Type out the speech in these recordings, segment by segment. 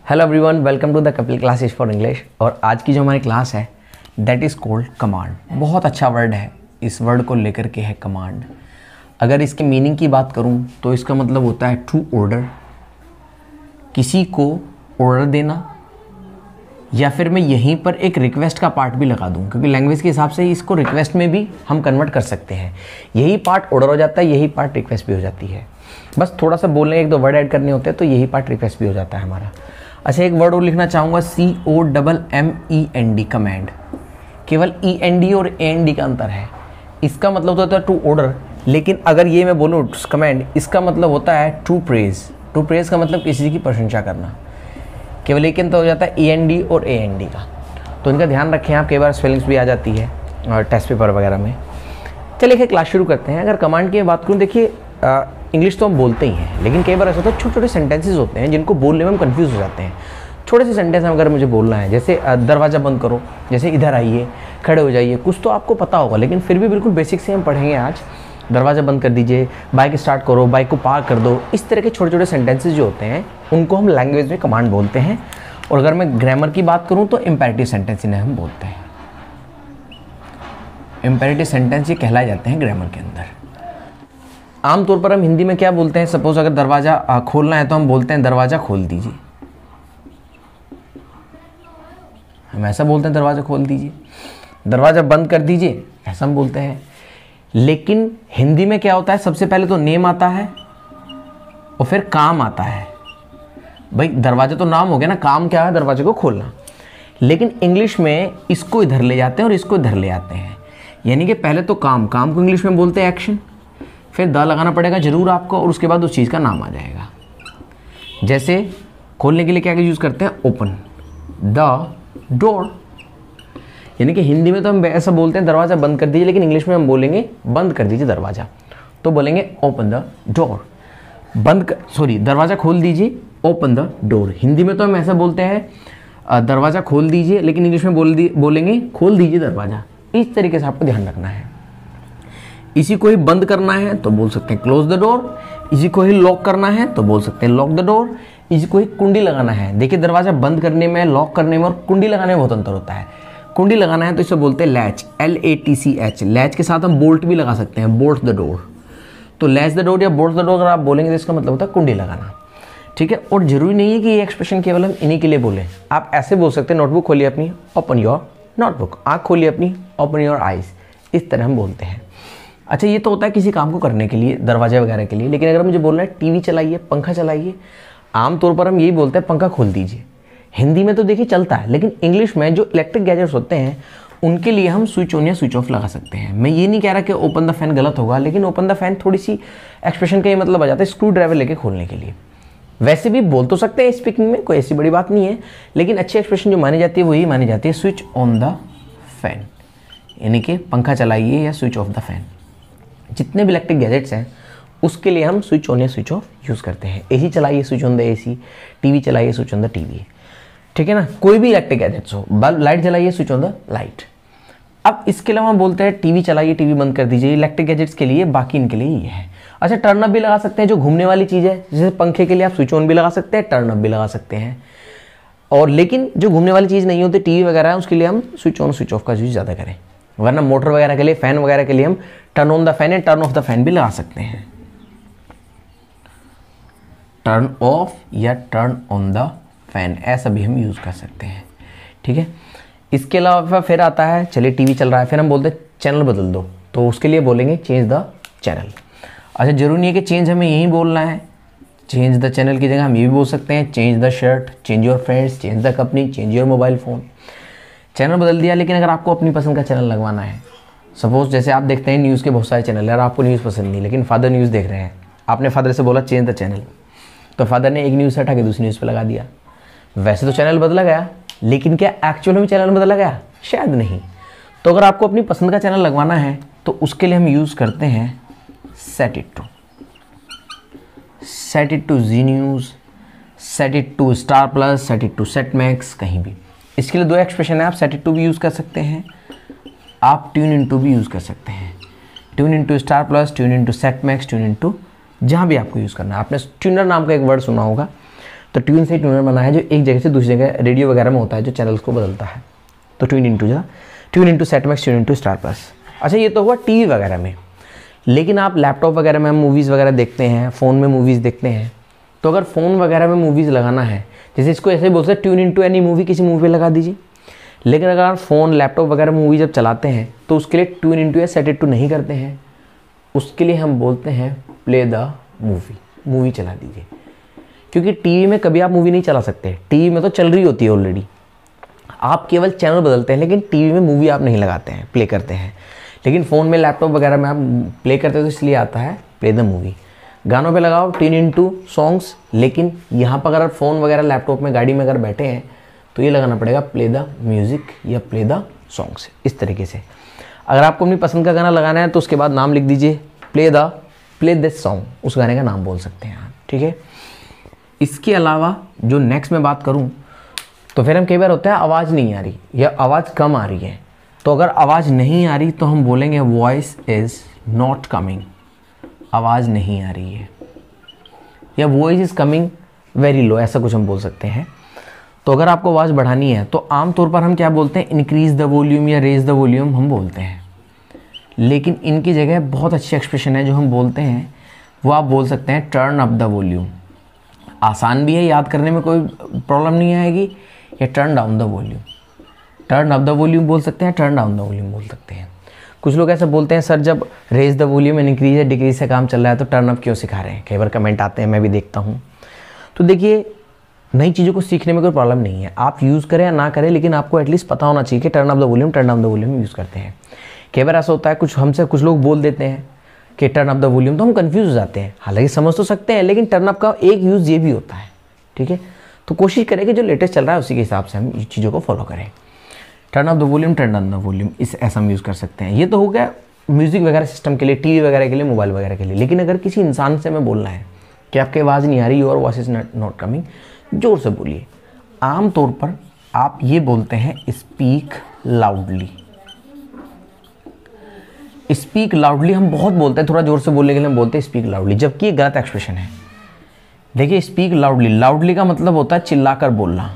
Hello everyone, welcome to the Kapil classes for English. और आज की जो हमारी क्लास है दैट इज़ कॉल्ड कमांड। बहुत अच्छा वर्ड है, इस वर्ड को लेकर के है कमांड। अगर इसके मीनिंग की बात करूं तो इसका मतलब होता है टू ऑर्डर, किसी को ऑर्डर देना, या फिर मैं यहीं पर एक रिक्वेस्ट का पार्ट भी लगा दूं, क्योंकि लैंग्वेज के हिसाब से इसको रिक्वेस्ट में भी हम कन्वर्ट कर सकते हैं। यही पार्ट ऑर्डर हो जाता है, यही पार्ट रिक्वेस्ट भी हो जाती है। बस थोड़ा सा बोलने एक दो वर्ड ऐड करने होते हैं तो यही पार्ट रिक्वेस्ट भी हो जाता है हमारा। अच्छा, एक वर्ड और लिखना चाहूँगा, COMMEND, कमांड। केवल END और AND का अंतर है। इसका मतलब होता है टू ऑर्डर, लेकिन अगर ये मैं बोलूँ कमांड, इसका मतलब होता है टू प्रेज। टू प्रेज का मतलब किसी की प्रशंसा करना। केवल एक अंतर हो जाता है END और AND का, तो इनका ध्यान रखें आप। कई बार स्पेलिंग्स भी आ जाती है और टेस्ट पेपर वगैरह में। चलिए क्लास शुरू करते हैं। अगर कमांड की बात करूँ, देखिए इंग्लिश तो हम बोलते ही हैं, लेकिन कई बार ऐसा होता है छोटे छोटे सेंटेंसेस होते हैं जिनको बोलने में हम कंफ्यूज हो जाते हैं। छोटे से सेंटेंस अगर मुझे बोलना है, जैसे दरवाज़ा बंद करो, जैसे इधर आइए, खड़े हो जाइए, कुछ तो आपको पता होगा, लेकिन फिर भी बिल्कुल बेसिक से हम पढ़ेंगे आज। दरवाज़ा बंद कर दीजिए, बाइक स्टार्ट करो, बाइक को पार्क कर दो। इस तरह के छोटे छोटे सेंटेंसेस जो होते हैं उनको हम लैंग्वेज में कमांड बोलते हैं। और अगर मैं ग्रामर की बात करूँ तो इम्पेरेटिव सेंटेंस इन्हें हम बोलते हैं। इम्पेरेटिव सेंटेंस ये कहलाए जाते हैं ग्रामर के अंदर। आमतौर पर हम हिंदी में क्या बोलते हैं, सपोज अगर दरवाज़ा खोलना है तो हम बोलते हैं दरवाज़ा खोल दीजिए। हम ऐसा बोलते हैं दरवाज़ा खोल दीजिए। दरवाज़ा बंद कर दीजिए, ऐसा हम बोलते हैं। लेकिन हिंदी में क्या होता है, सबसे पहले तो नेम आता है और फिर काम आता है। भाई दरवाज़ा तो नाम हो गया ना, काम क्या है, दरवाजे को खोलना। लेकिन इंग्लिश में इसको इधर ले जाते हैं और इसको इधर ले आते हैं। यानी कि पहले तो काम को इंग्लिश में बोलते हैं एक्शन, फिर द लगाना पड़ेगा जरूर आपको, और उसके बाद उस चीज़ का नाम आ जाएगा। जैसे खोलने के लिए क्या यूज़ करते हैं, ओपन द डोर। यानी कि हिंदी में तो हम ऐसा बोलते हैं दरवाज़ा बंद कर दीजिए, लेकिन इंग्लिश में हम बोलेंगे बंद कर दीजिए दरवाज़ा, तो बोलेंगे ओपन द डोर। दरवाज़ा खोल दीजिए, ओपन द डोर। हिंदी में तो हम ऐसा बोलते हैं दरवाज़ा खोल दीजिए, लेकिन इंग्लिश में बोलेंगे खोल दीजिए दरवाज़ा। इस तरीके से आपको ध्यान रखना है। इसी को ही बंद करना है तो बोल सकते हैं क्लोज द डोर। इसी को ही लॉक करना है तो बोल सकते हैं लॉक द डोर। इसी को ही कुंडी लगाना है। देखिए दरवाज़ा बंद करने में, लॉक करने में और कुंडी लगाने में बहुत अंतर होता है। कुंडी लगाना है तो इसे बोलते हैं लैच, LATCH। लैच के साथ हम बोल्ट भी लगा सकते हैं, बोल्ट द डोर। तो लैच द डोर या बोल्ट द डोर अगर आप बोलेंगे तो इसका मतलब होता है कुंडी लगाना। ठीक है, और जरूरी नहीं है कि ये एक्सप्रेशन केवल हम इन्हीं के लिए बोलें। आप ऐसे बोल सकते हैं, नोटबुक खोलिए अपनी, ओपन योर नोटबुक। आँख खोलिए अपनी, ओपन योर आइज। इस तरह हम बोलते हैं। अच्छा, ये तो होता है किसी काम को करने के लिए, दरवाजे वगैरह के लिए। लेकिन अगर मुझे बोलना है टीवी चलाइए, पंखा चलाइए, आमतौर पर हम यही बोलते हैं पंखा खोल दीजिए। हिंदी में तो देखिए चलता है, लेकिन इंग्लिश में जो इलेक्ट्रिक गैजेट्स होते हैं उनके लिए हम स्विच ऑन या स्विच ऑफ लगा सकते हैं। मैं ये नहीं कह रहा कि ओपन द फैन गलत होगा, लेकिन ओपन द फैन थोड़ी सी एक्सप्रेशन का ये मतलब आ जाता है स्क्रू ड्राइवर लेके खोलने के लिए। वैसे भी बोल तो सकते हैं स्पीकिंग में, कोई ऐसी बड़ी बात नहीं है, लेकिन अच्छी एक्सप्रेशन जो मानी जाती है वही मानी जाती है स्विच ऑन द फैन। यानी कि पंखा चलाइए या स्विच ऑफ द फैन। जितने भी इलेक्ट्रिक गैजेट्स हैं उसके लिए हम स्विच ऑन या स्विच ऑफ यूज़ करते हैं। AC चलाइए, switch on the AC। TV चलाइए, स्विच ऑन द टीवी। ठीक है ना, कोई भी इलेक्ट्रिक गैजेट्स हो, बल्ब लाइट जलाइए, स्विच ऑन द लाइट। अब इसके अलावा हम बोलते हैं टीवी चलाइए, टीवी बंद कर दीजिए। इलेक्ट्रिक गैजेट्स के लिए, बाकी इनके लिए ये है। अच्छा, टर्न अप भी लगा सकते हैं, जो घूमने वाली चीज़ है। जैसे पंखे के लिए आप स्विच ऑन भी लगा सकते हैं, टर्न अप भी लगा सकते हैं। और लेकिन जो घूमने वाली चीज़ नहीं होती, टीवी वगैरह है, उसके लिए हम स्विच ऑन स्विच ऑफ का यूज़ ज़्यादा करें। वरना मोटर वगैरह के लिए, फैन वगैरह के लिए हम टर्न ऑन द फैन या टर्न ऑफ द फैन भी लगा सकते हैं। टर्न ऑफ या टर्न ऑन द फैन, ऐसा भी हम यूज़ कर सकते हैं। ठीक है, इसके अलावा फिर आता है, चलिए टीवी चल रहा है, फिर हम बोलते हैं चैनल बदल दो, तो उसके लिए बोलेंगे चेंज द चैनल। अच्छा, जरूरी नहीं है कि चेंज हमें यही बोलना है। चेंज द चैनल की जगह हम ये भी बोल सकते हैं change the shirt, change your friends, change the company, change your mobile phone. Channel बदल दिया, लेकिन अगर आपको अपनी पसंद का चैनल लगवाना है, सपोज जैसे आप देखते हैं न्यूज़ के बहुत सारे चैनल है और आपको न्यूज़ पसंद नहीं, लेकिन फादर न्यूज़ देख रहे हैं, आपने फादर से बोला चेंज द चैनल, तो फादर ने एक न्यूज़ से हटा के दूसरी न्यूज़ पे लगा दिया। वैसे तो चैनल बदला गया, लेकिन क्या एक्चुअल में चैनल बदला गया? शायद नहीं। तो अगर आपको अपनी पसंद का चैनल लगवाना है तो उसके लिए हम यूज़ करते हैं set it to Zee News, set it to Star Plus, set it to Set Max, कहीं भी। इसके लिए दो एक्सप्रेशन है, आप सेट इट टू भी यूज़ कर सकते हैं, आप ट्यून इन टू भी यूज़ कर सकते हैं। Tune in to Star Plus, tune in to Set Max, tune in to जहाँ भी आपको यूज़ करना है। आपने ट्यूनर नाम का एक वर्ड सुना होगा, तो ट्यून से ट्यूनर बना है जो एक जगह से दूसरी जगह रेडियो वगैरह में होता है, जो चैनल्स को बदलता है। तो tune into set Max, tune into star plus. अच्छा, ये तो हुआ टीवी वगैरह में। लेकिन आप लैपटॉप वगैरह में मूवीज़ वगैरह देखते हैं, फ़ोन में मूवीज़ देखते हैं, तो अगर फ़ोन वगैरह में मूवीज़ लगाना है, जैसे इसको ऐसे ही बोल सकते हैं ट्यून इंटू एनी मूवी, किसी मूवी पे लगा दीजिए। लेकिन अगर आप फ़ोन लैपटॉप वगैरह मूवी जब चलाते हैं तो उसके लिए ट्यून इंटू या सेट इट टू नहीं करते हैं, उसके लिए हम बोलते हैं प्ले द मूवी, मूवी चला दीजिए। क्योंकि टीवी में कभी आप मूवी नहीं चला सकते, टीवी में तो चल रही होती है ऑलरेडी, आप केवल चैनल बदलते हैं, लेकिन टीवी में मूवी आप नहीं लगाते हैं, प्ले करते हैं। लेकिन फ़ोन में लैपटॉप वगैरह में आप प्ले करते हैं, तो इसलिए आता है प्ले द मूवी। गानों पे लगाओ ट्यून इनटू सॉन्ग्स, लेकिन यहाँ पर अगर आप फ़ोन वगैरह लैपटॉप में गाड़ी में अगर बैठे हैं तो ये लगाना पड़ेगा प्ले द म्यूज़िक या प्ले द सॉन्ग्स, इस तरीके से। अगर आपको अपनी पसंद का गाना लगाना है तो उसके बाद नाम लिख दीजिए प्ले दिस सॉन्ग, उस गाने का नाम बोल सकते हैं आप, ठीक है। इसके अलावा जो नेक्स्ट मैं बात करूँ तो फिर हम कई बार होता है आवाज़ नहीं आ रही या आवाज़ कम आ रही है, तो अगर आवाज़ नहीं आ रही तो हम बोलेंगे वॉइस इज़ नॉट कमिंग, आवाज़ नहीं आ रही है, या voice is coming very low, ऐसा कुछ हम बोल सकते हैं। तो अगर आपको आवाज़ बढ़ानी है तो आमतौर पर हम क्या बोलते हैं, इंक्रीज़ द वॉल्यूम या रेज द वॉल्यूम हम बोलते हैं। लेकिन इनकी जगह बहुत अच्छी एक्सप्रेशन है जो हम बोलते हैं, वो आप बोल सकते हैं टर्न अप द वॉल्यूम। आसान भी है, याद करने में कोई प्रॉब्लम नहीं आएगी। या turn down the volume, turn up the volume बोल सकते हैं, टर्न डाउन द वॉल्यूम बोल सकते हैं। कुछ लोग ऐसे बोलते हैं सर जब raise the volume and increase या डिक्रीज से काम चल रहा है तो टर्न अप क्यों सिखा रहे हैं, कई बार कमेंट आते हैं, मैं भी देखता हूँ। तो देखिए, नई चीज़ों को सीखने में कोई प्रॉब्लम नहीं है, आप यूज़ करें या ना करें, लेकिन आपको एटलीस्ट पता होना चाहिए कि turn up the volume, turn down the volume use करते हैं। कई बार ऐसा होता है कुछ लोग बोल देते हैं कि टर्न अप द वॉल्यूम, तो हम कंफ्यूज हो जाते हैं। हालांकि समझ तो सकते हैं, लेकिन टर्न अप का एक यूज़ ये भी होता है, ठीक है। तो कोशिश करें कि जो लेटेस्ट चल रहा है उसी के हिसाब से हम इस चीज़ों को फॉलो करें। Turn up the volume, turn down the volume, इस ऐसा हम यूज़ कर सकते हैं। ये तो हो गया म्यूज़िक वगैरह सिस्टम के लिए, टीवी वगैरह के लिए, मोबाइल वगैरह के लिए। लेकिन अगर किसी इंसान से हमें बोलना है कि आपकी आवाज़ नहीं आ रही, your voice is not coming, जोर से बोलिए। आम तौर पर आप ये बोलते हैं स्पीक लाउडली। स्पीक लाउडली हम बहुत बोलते हैं, थोड़ा जोर से बोलने के लिए हम बोलते हैं स्पीक लाउडली, जबकि ये गलत एक्सप्रेशन है। देखिए, स्पीक लाउडली, लाउडली का मतलब होता है चिल्लाकर बोलना।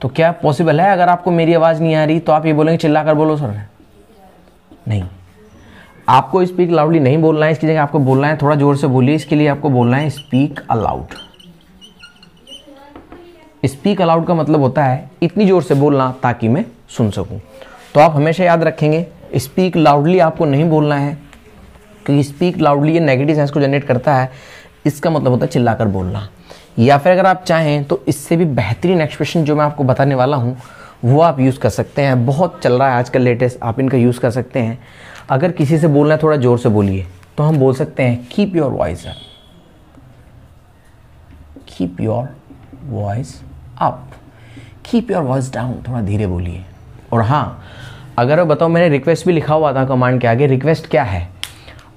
तो क्या पॉसिबल है अगर आपको मेरी आवाज़ नहीं आ रही तो आप ये बोलेंगे चिल्लाकर बोलो सर? नहीं, आपको स्पीक लाउडली नहीं बोलना है, इसकी जगह आपको बोलना है थोड़ा जोर से बोलिए। इसके लिए आपको बोलना है स्पीक अलाउड। स्पीक अलाउड का मतलब होता है इतनी जोर से बोलना ताकि मैं सुन सकूं। तो आप हमेशा याद रखेंगे स्पीक लाउडली आपको नहीं बोलना है, क्योंकि स्पीक लाउडली ये नेगेटिव सेंस को जनरेट करता है, इसका मतलब होता है चिल्लाकर बोलना। या फिर अगर आप चाहें तो इससे भी बेहतरीन एक्सप्रेशन जो मैं आपको बताने वाला हूँ वो आप यूज़ कर सकते हैं, बहुत चल रहा है आजकल लेटेस्ट, आप इनका यूज़ कर सकते हैं। अगर किसी से बोलना है थोड़ा जोर से बोलिए तो हम बोल सकते हैं keep your voice up, keep your voice up, keep your voice down, थोड़ा धीरे बोलिए। और हाँ, अगर बताओ, मैंने रिक्वेस्ट भी लिखा हुआ था कमांड के आगे। रिक्वेस्ट क्या है?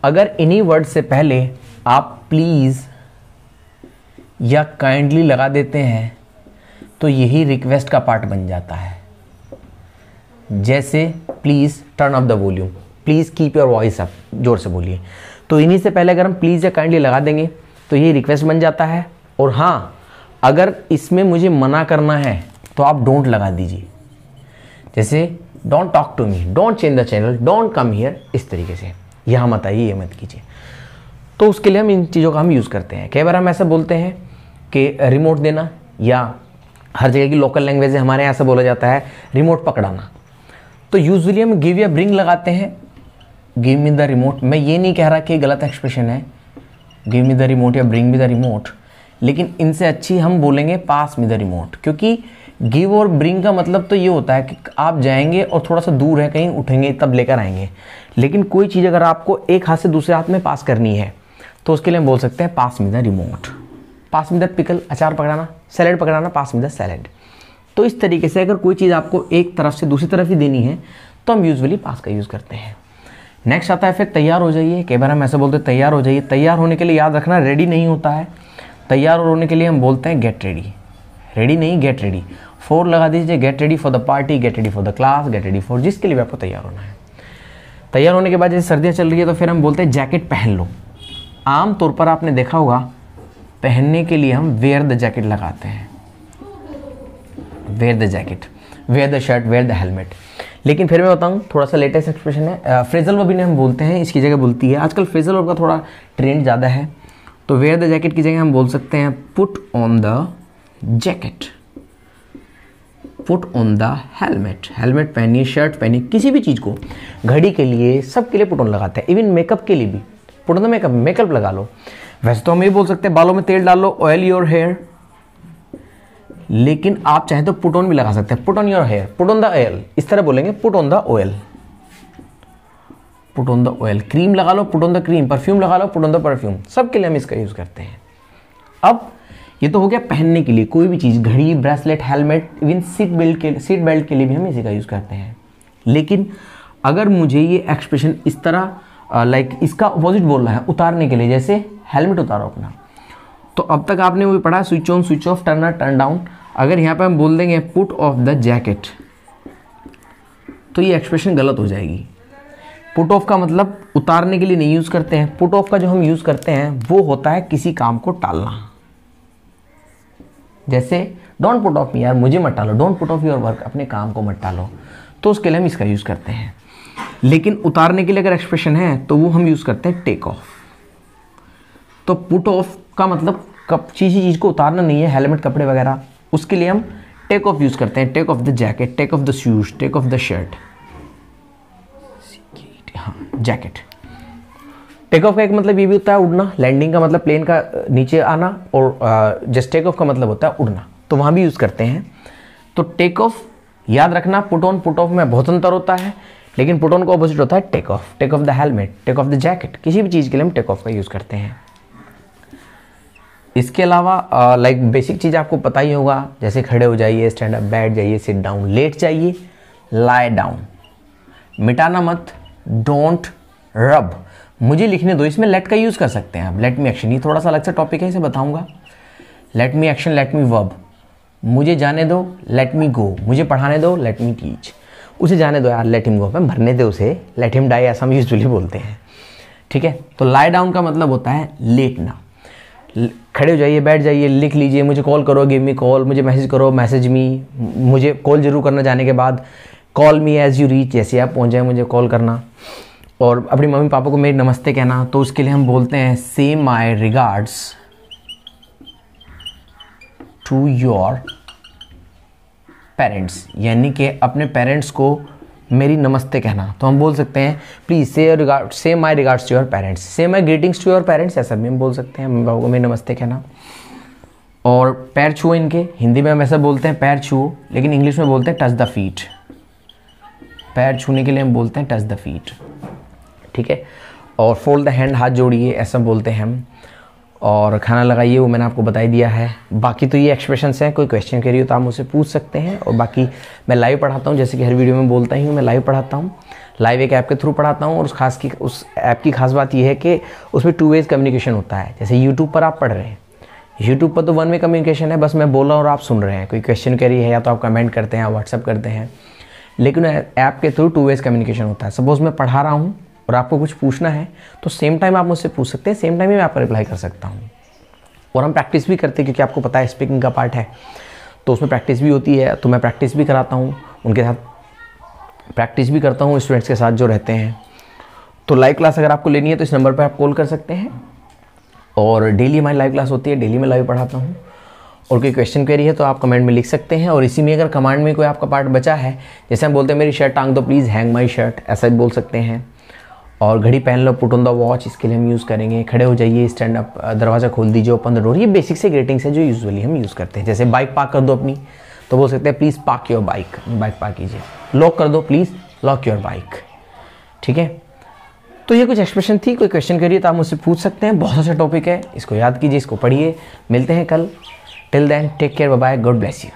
अगर इन्हीं वर्ड से पहले आप प्लीज़ या काइंडली लगा देते हैं तो यही रिक्वेस्ट का पार्ट बन जाता है। जैसे please turn up the volume, please keep your voice up, जोर से बोलिए। तो इन्हीं से पहले अगर हम प्लीज़ या काइंडली लगा देंगे तो ये रिक्वेस्ट बन जाता है। और हाँ, अगर इसमें मुझे मना करना है तो आप डोंट लगा दीजिए, जैसे don't talk to me, don't change the channel, don't come here, इस तरीके से यहाँ मत आइए, ये मत कीजिए। तो उसके लिए हम इन चीज़ों का हम यूज़ करते हैं। कई बार हम ऐसा बोलते हैं कि रिमोट देना, या हर जगह की लोकल लैंग्वेज है, हमारे यहाँ ऐसा बोला जाता है रिमोट पकड़ाना। तो यूजुअली हम गिव या ब्रिंग लगाते हैं, गिव मी द रिमोट। मैं ये नहीं कह रहा कि गलत एक्सप्रेशन है गिव मी द रिमोट या ब्रिंग मी द रिमोट, लेकिन इनसे अच्छी हम बोलेंगे पास मी द रिमोट। क्योंकि गिव और ब्रिंग का मतलब तो ये होता है कि आप जाएंगे और थोड़ा सा दूर है कहीं, उठेंगे तब लेकर आएंगे। लेकिन कोई चीज़ अगर आपको एक हाथ से दूसरे हाथ में पास करनी है तो उसके लिए हम बोल सकते हैं pass me the remote, pass me the pickle, अचार पकड़ाना, सैलेड पकड़ाना, पास मी द सैलेड। तो इस तरीके से अगर कोई चीज़ आपको एक तरफ से दूसरी तरफ ही देनी है तो हम यूजुअली पास का यूज़ करते हैं। नेक्स्ट आता है फिर तैयार हो जाइए। कई बार हम ऐसे बोलते हैं तैयार हो जाइए। तैयार होने के लिए याद रखना रेडी नहीं होता है, तैयार होने के लिए हम बोलते हैं गेट रेडी। रेडी नहीं, गेट रेडी। 4 लगा दीजिए, get ready for the party, get ready for the class, get ready for जिसके लिए भी आपको तैयार होना है। तैयार होने के बाद जैसे सर्दियाँ चल रही है तो फिर हम बोलते हैं जैकेट पहन लो। आम तौर पर आपने देखा होगा पहनने के लिए हम वेयर द जैकेट लगाते हैं, wear the jacket, wear the shirt, wear the helmet. लेकिन फिर मैं बताऊं, थोड़ा सा लेटेस्ट एक्सप्रेशन है, फ्रेजल वर्ब इन्हें हम बोलते हैं, इसकी जगह बोलती है आजकल फ्रेजल वर्ब का थोड़ा ट्रेंड ज़्यादा है। तो वेयर द जैकेट की जगह हम बोल सकते हैं put on the jacket, put on the helmet, helmet पहनिए, शर्ट पहनिए, किसी भी चीज़ को, घड़ी के लिए, सब के लिए पुट ऑन लगाते हैं। इवन मेकअप के लिए भी put on the makeup, makeup लगा लो। वैसे तो हम ये बोल सकते हैं बालों में तेल डाल लो, ऑयल योर हेयर, लेकिन आप चाहे तो पुट ऑन भी लगा सकते हैं, put on your hair, put on the oil, इस तरह बोलेंगे, put on the oil, put on the oil. Cream लगा लो, put on the cream, perfume लगा लो, पुट ऑन द परफ्यूम, सब के लिए हम इसका यूज़ करते हैं। अब ये तो हो गया पहनने के लिए, कोई भी चीज़, घड़ी, bracelet, helmet, even seat belt के लिए भी हम इसी का यूज़ करते हैं। लेकिन अगर मुझे ये एक्सप्रेशन इस तरह लाइक इसका अपोजिट बोलना है, उतारने के लिए, जैसे हेलमेट उतारो अपना, तो अब तक आपने वो भी पढ़ा switch on, switch off, turn up, turn down. अगर यहाँ पे हम बोल देंगे पुट ऑफ द जैकेट, तो ये एक्सप्रेशन गलत हो जाएगी। पुट ऑफ का मतलब उतारने के लिए नहीं यूज़ करते हैं। पुट ऑफ का जो हम यूज़ करते हैं वो होता है किसी काम को टालना, जैसे डोंट पुट ऑफ मी, यार मुझे मत टालो, don't put off your work, अपने काम को मत टालो, तो उसके लिए हम इसका यूज़ करते हैं। लेकिन उतारने के लिए अगर एक्सप्रेशन है तो वो हम यूज़ करते हैं टेक ऑफ। तो पुट ऑफ का मतलब किसी चीज़ को उतारना नहीं है, हेलमेट, कपड़े वगैरह, उसके लिए हम टेक ऑफ यूज़ करते हैं, take off the jacket, take off the shoes, take off the shirt, हाँ जैकेट। टेक ऑफ का एक मतलब ये भी होता है उड़ना, लैंडिंग का मतलब प्लेन का नीचे आना, और जस्ट टेक ऑफ का मतलब होता है उड़ना, तो वहाँ भी यूज़ करते हैं। तो टेक ऑफ याद रखना, पुट ऑफ में बहुत अंतर होता है, लेकिन पुट ऑन का ऑपोजिट होता है take off the helmet, take off the jacket, किसी भी चीज़ के लिए हम टेक ऑफ का यूज़ करते हैं। इसके अलावा लाइक बेसिक चीज़ आपको पता ही होगा, जैसे खड़े हो जाइए, स्टैंड अप, बैठ जाइए, सिट डाउन, लेट जाइए, लाई डाउन, मिटाना मत, डोंट रब। मुझे लिखने दो, इसमें लेट का यूज़ कर सकते हैं आप, लेट मी एक्शन, ये थोड़ा सा अलग से टॉपिक है, इसे बताऊंगा। Let me action, let me verb, मुझे जाने दो, लेट मी गो, मुझे पढ़ाने दो, लेट मी टीच, उसे जाने दो यार, लेट हिम गो, मैं भरने दे उसे, लेट हिम डाई, ऐसा हम यूजुअली बोलते हैं, ठीक है। तो लाई डाउन का मतलब होता है लेटना, खड़े हो जाइए, बैठ जाइए, लिख लीजिए, मुझे कॉल करो, गिव मी कॉल, मुझे मैसेज करो, मैसेज मी, मुझे कॉल जरूर करना जाने के बाद, call me as you reach, जैसे आप पहुंच जाए मुझे कॉल करना। और अपनी मम्मी पापा को मेरी नमस्ते कहना, तो उसके लिए हम बोलते हैं say my regards to your parents, यानी कि अपने पेरेंट्स को मेरी नमस्ते कहना। तो हम बोल सकते हैं please say my regards to your parents, say my greetings to your parents, ऐसा भी हम बोल सकते हैं, मम्मी पापा को मेरी नमस्ते कहना। और पैर छुओ इनके, हिंदी में हम ऐसा बोलते हैं पैर छुओ, लेकिन इंग्लिश में बोलते हैं टच द फीट, पैर छूने के लिए हम बोलते हैं टच द फीट, ठीक है। और फोल्ड द हैंड, हाथ जोड़िए, ऐसा बोलते हैं हम। और खाना लगाइए, वो मैंने आपको बता ही दिया है। बाकी तो ये एक्सप्रेशंस हैं, कोई क्वेश्चन करिए हो तो आप मुझसे पूछ सकते हैं। और बाकी मैं लाइव पढ़ाता हूँ, जैसे कि हर वीडियो में बोलता ही हूँ, मैं लाइव पढ़ाता हूँ, लाइव एक ऐप के थ्रू पढ़ाता हूँ। और उस ऐप की खास बात यह है कि उसमें 2 वेज कम्युनिकेशन होता है। जैसे यूट्यूब पर आप पढ़ रहे हैं, यूट्यूब पर तो 1 वे कम्युनिकेशन है, बस मैं बोल रहा हूँ और आप सुन रहे हैं, कोई क्वेश्चन करिए है या तो आप कमेंट करते हैं, व्हाट्सअप करते हैं। लेकिन ऐप के थ्रू 2 वेज कम्युनिकेशन होता है। सपोज मैं पढ़ा रहा हूँ और आपको कुछ पूछना है तो सेम टाइम आप मुझसे पूछ सकते हैं, सेम टाइम ही मैं आपको रिप्लाई कर सकता हूँ। और हम प्रैक्टिस भी करते हैं, क्योंकि आपको पता है स्पीकिंग का पार्ट है, तो उसमें प्रैक्टिस भी होती है। तो मैं प्रैक्टिस भी कराता हूँ, उनके साथ प्रैक्टिस भी करता हूँ, स्टूडेंट्स के साथ जो रहते हैं। तो लाइव क्लास अगर आपको लेनी है तो इस नंबर पर आप कॉल कर सकते हैं। और डेली हमारी लाइव क्लास होती है, डेली मैं लाइव पढ़ाता हूँ। और कोई क्वेश्चन क्वेरी है तो आप कमेंट में लिख सकते हैं। और इसी में अगर कमांड में कोई आपका पार्ट बचा है, जैसे हम बोलते हैं मेरी शर्ट टांग दो प्लीज़, हैंग माई शर्ट, ऐसा भी बोल सकते हैं। और घड़ी पहन लो, पुट ऑन द वॉच, इसके लिए हम यूज़ करेंगे। खड़े हो जाइए, स्टैंड अप, दरवाज़ा खोल दीजिए, ओपन द डोर, ये बेसिक से ग्रीटिंग्स है जो यूजुअली हम यूज़ करते हैं। जैसे बाइक पार्क कर दो अपनी, तो बोल सकते हैं please park your bike, bike park कीजिए। लॉक कर दो, प्लीज़ लॉक योर बाइक, ठीक है। तो ये कुछ एक्सप्रेशन थी। कोई क्वेश्चन करिए तो आप मुझसे पूछ सकते हैं, बहुत अच्छा टॉपिक है, इसको याद कीजिए, इसको पढ़िए। मिलते हैं कल, till then take care, bye bye, God bless you.